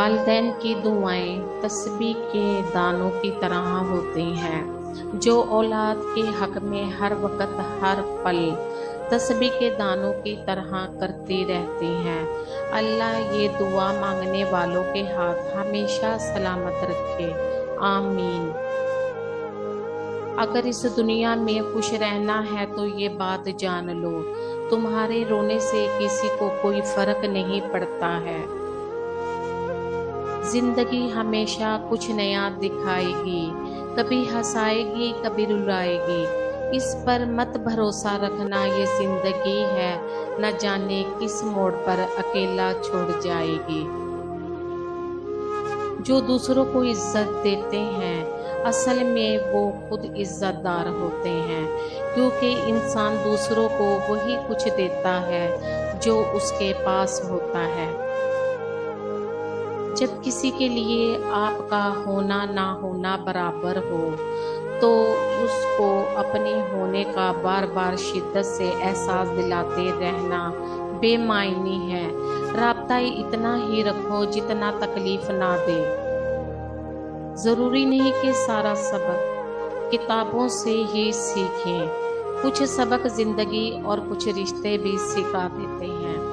والدین کی دعائیں تسبیح کے دانوں کی طرح ہوتی ہیں جو اولاد کے حق میں ہر وقت ہر پل تسبیح کے دانوں کی طرح کرتی رہتی ہیں۔ اللہ یہ دعا مانگنے والوں کے ہاتھ ہمیشہ سلامت رکھے، آمین۔ اگر اس دنیا میں خوش رہنا ہے تو یہ بات جان لو، تمہارے رونے سے کسی کو کوئی فرق نہیں پڑتا ہے۔ زندگی ہمیشہ کچھ نیا دکھائے گی، کبھی ہنسائے گی کبھی رلائے گی۔ اس پر مت بھروسہ رکھنا، یہ زندگی ہے، نہ جانے کس موڑ پر اکیلا چھوڑ جائے گی۔ جو دوسروں کو عزت دیتے ہیں اصل میں وہ خود عزت دار ہوتے ہیں، کیونکہ انسان دوسروں کو وہی کچھ دیتا ہے جو اس کے پاس ہوتا ہے۔ جب کسی کے لیے آپ کا ہونا نہ ہونا برابر ہو تو اس کو اپنے ہونے کا بار بار شدت سے احساس دلاتے رہنا بے معنی ہے۔ رابطہ اتنا ہی رکھو جتنا تکلیف نہ دے۔ ضروری نہیں کہ سارا سبق کتابوں سے ہی سیکھیں، کچھ سبق زندگی اور کچھ رشتے بھی سکھا دیتے ہیں۔